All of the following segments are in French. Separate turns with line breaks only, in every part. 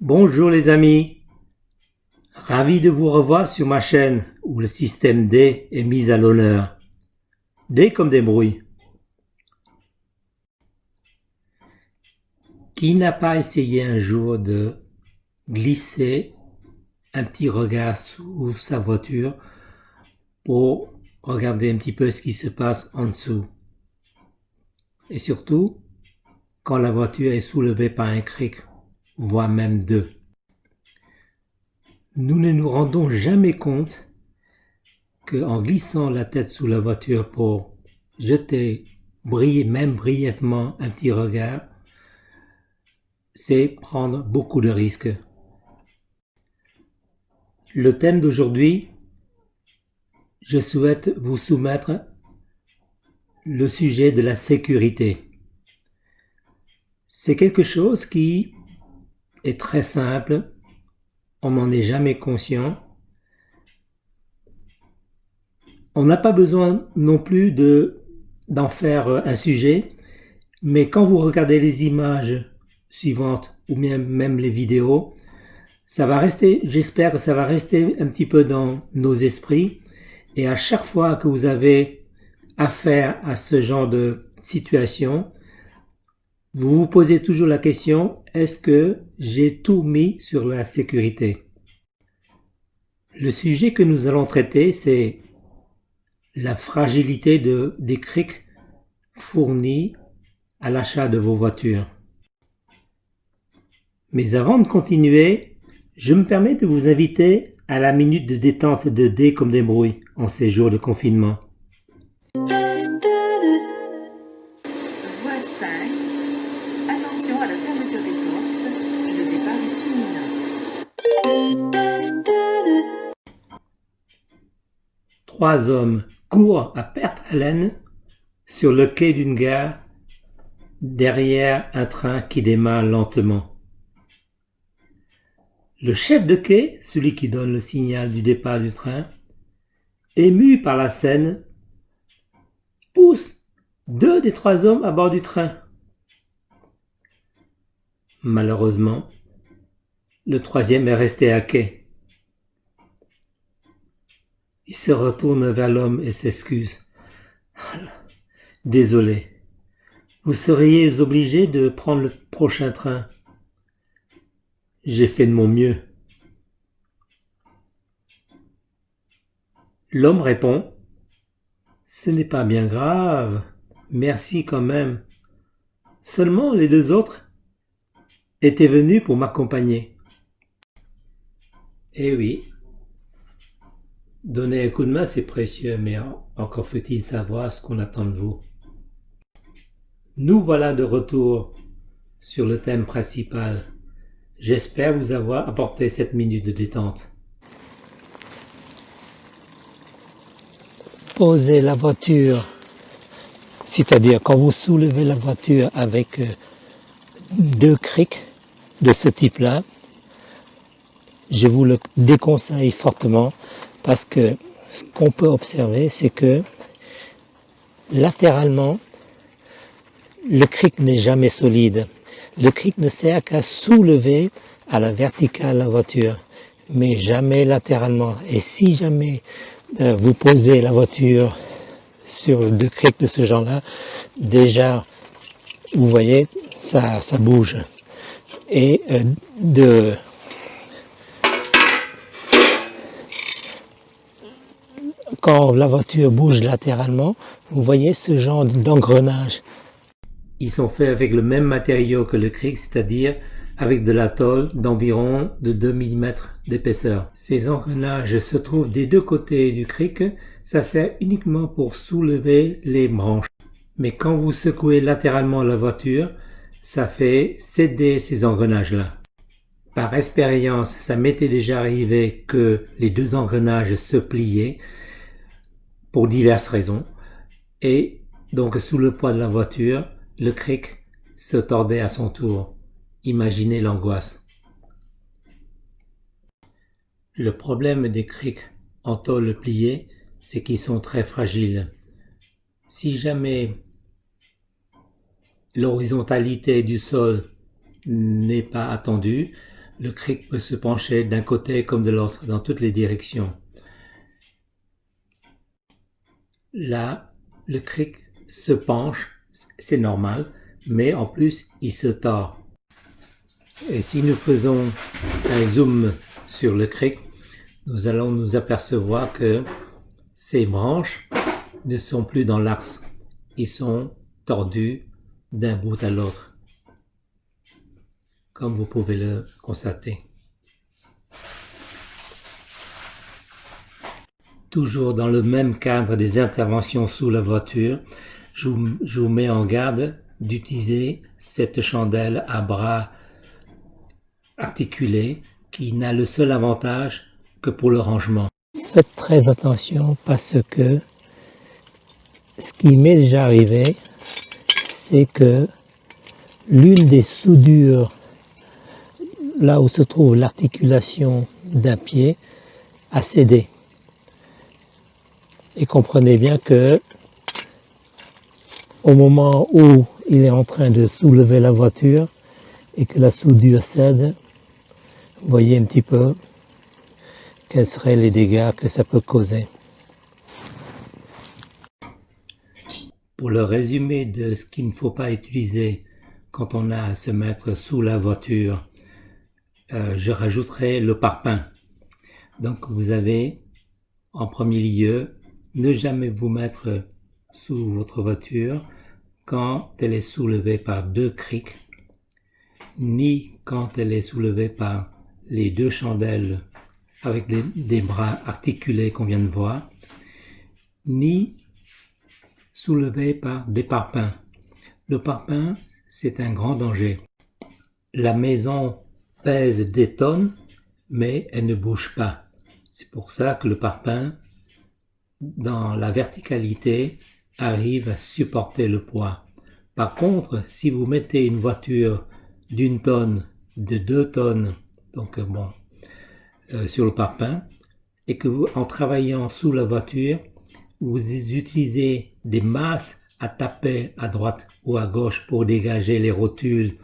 Bonjour les amis, ravi de vous revoir sur ma chaîne où le système D est mis à l'honneur. D comme débrouille. Qui n'a pas essayé un jour de glisser un petit regard sous sa voiture pour regarder un petit peu ce qui se passe en dessous? Et surtout, quand la voiture est soulevée par un cric, voire même deux. Nous ne nous rendons jamais compte qu'en glissant la tête sous la voiture pour jeter même brièvement un petit regard, c'est prendre beaucoup de risques. Le thème d'aujourd'hui, je souhaite vous soumettre le sujet de la sécurité. C'est quelque chose qui est très simple, on n'en est jamais conscient. On n'a pas besoin non plus d'en faire un sujet, mais quand vous regardez les images suivantes ou même les vidéos, ça va rester, j'espère que ça va rester un petit peu dans nos esprits, et à chaque fois que vous avez affaire à ce genre de situation, vous vous posez toujours la question, est-ce que j'ai tout mis sur la sécurité? Le sujet que nous allons traiter, c'est la fragilité des crics fournis à l'achat de vos voitures. Mais avant de continuer, je me permets de vous inviter à la minute de détente de D comme débrouille en ces jours de confinement.
Voie 5. Attention à la fermeture des portes. Le départ est imminent.
3 hommes courent à perte haleine sur le quai d'une gare derrière un train qui démarre lentement. Le chef de quai, celui qui donne le signal du départ du train, ému par la scène, pousse 2 des 3 hommes à bord du train. Malheureusement, le 3e est resté à quai. Il se retourne vers l'homme et s'excuse. Désolé, vous seriez obligé de prendre le prochain train. J'ai fait de mon mieux. L'homme répond, ce n'est pas bien grave, merci quand même. Seulement les 2 autres étaient venus pour m'accompagner. Eh oui, donner un coup de main c'est précieux, mais encore faut-il savoir ce qu'on attend de vous. Nous voilà de retour sur le thème principal. J'espère vous avoir apporté cette minute de détente. Posez la voiture, c'est-à-dire quand vous soulevez la voiture avec 2 crics de ce type-là, je vous le déconseille fortement parce que ce qu'on peut observer, c'est que latéralement, le cric n'est jamais solide. Le cric ne sert qu'à soulever à la verticale la voiture, mais jamais latéralement. Et si jamais vous posez la voiture sur 2 crics de ce genre-là, déjà, vous voyez, ça bouge. Et quand la voiture bouge latéralement, vous voyez ce genre d'engrenage. Ils sont faits avec le même matériau que le cric, c'est-à-dire avec de la tôle d'environ de 2 mm d'épaisseur. Ces engrenages se trouvent des 2 côtés du cric, ça sert uniquement pour soulever les branches. Mais quand vous secouez latéralement la voiture, ça fait céder ces engrenages-là. Par expérience, ça m'était déjà arrivé que les 2 engrenages se pliaient pour diverses raisons. Et donc sous le poids de la voiture, le cric se tordait à son tour. Imaginez l'angoisse. Le problème des crics en tôle pliée, c'est qu'ils sont très fragiles. Si jamais l'horizontalité du sol n'est pas attendue, le cric peut se pencher d'un côté comme de l'autre, dans toutes les directions. Là, le cric se penche, c'est normal, mais en plus, il se tord. Et si nous faisons un zoom sur le cric, nous allons nous apercevoir que ces branches ne sont plus dans l'axe. Ils sont tordus d'un bout à l'autre, comme vous pouvez le constater. Toujours dans le même cadre des interventions sous la voiture, je vous mets en garde d'utiliser cette chandelle à bras articulés qui n'a le seul avantage que pour le rangement. Faites très attention parce que ce qui m'est déjà arrivé, c'est que l'une des soudures, là où se trouve l'articulation d'un pied, a cédé. Et comprenez bien que au moment où il est en train de soulever la voiture et que la soudure cède, vous voyez un petit peu quels seraient les dégâts que ça peut causer. Pour le résumé de ce qu'il ne faut pas utiliser quand on a à se mettre sous la voiture, je rajouterai le parpaing. Donc vous avez en premier lieu, ne jamais vous mettre sous votre voiture quand elle est soulevée par deux crics, ni quand elle est soulevée par les deux chandelles avec des bras articulés qu'on vient de voir, ni soulevée par des parpaings. Le parpaing, c'est un grand danger. La maison pèse des tonnes, mais elle ne bouge pas. C'est pour ça que le parpaing, dans la verticalité, arrive à supporter le poids. Par contre, si vous mettez une voiture d'une tonne, de 2 tonnes, donc sur le parpaing, et que vous, en travaillant sous la voiture, vous utilisez des masses à taper à droite ou à gauche pour dégager les rotules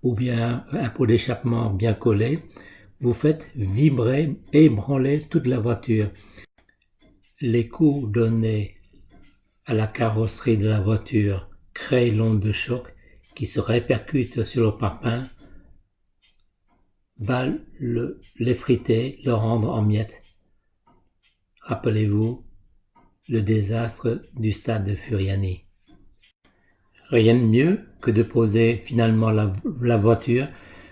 ou bien un pot d'échappement bien collé, vous faites vibrer et ébranler toute la voiture. Les coups donnés à la carrosserie de la voiture créent l'onde de choc qui se répercute sur le parpaing, va l'effriter, le rendre en miettes. Rappelez-vous le désastre du stade de Furiani. Rien de mieux que de poser finalement la voiture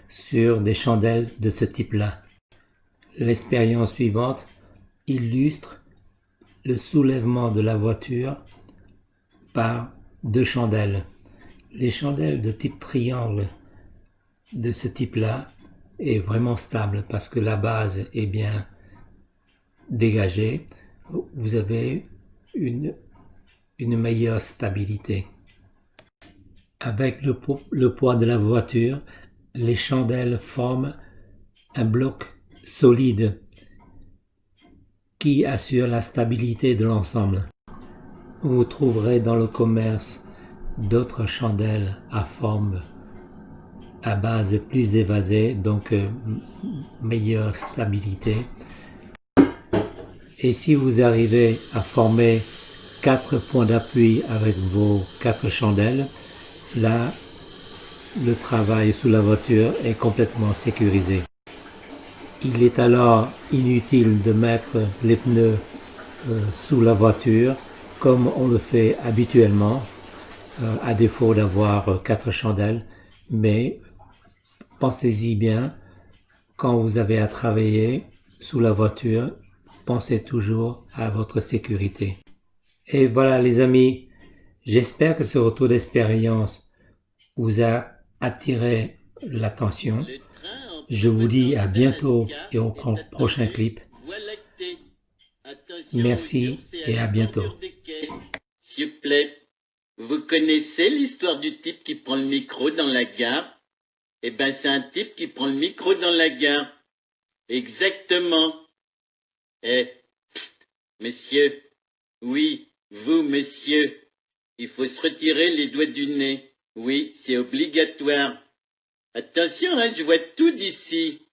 sur des chandelles de ce type-là. L'expérience suivante illustre le soulèvement de la voiture par deux chandelles. Les chandelles de type triangle de ce type-là est vraiment stable parce que la base est bien dégagée. Vous avez une meilleure stabilité. Avec le poids de la voiture, les chandelles forment un bloc solide qui assure la stabilité de l'ensemble. Vous trouverez dans le commerce d'autres chandelles à forme à base plus évasée, donc meilleure stabilité. Et si vous arrivez à former 4 points d'appui avec vos 4 chandelles, là, le travail sous la voiture est complètement sécurisé. Il est alors inutile de mettre les pneus sous la voiture comme on le fait habituellement, à défaut d'avoir 4 chandelles, mais pensez-y bien, quand vous avez à travailler sous la voiture, pensez toujours à votre sécurité. Et voilà les amis, j'espère que ce retour d'expérience vous a attiré l'attention. Je vous dis à bientôt et au prochain clip. Merci et à bientôt.
S'il vous plaît, vous connaissez l'histoire du type qui prend le micro dans la gare? Eh ben, c'est un type qui prend le micro dans la gare. Exactement. Eh, psst, monsieur. Oui, vous, monsieur. Il faut se retirer les doigts du nez. Oui, c'est obligatoire. Attention, hein, je vois tout d'ici.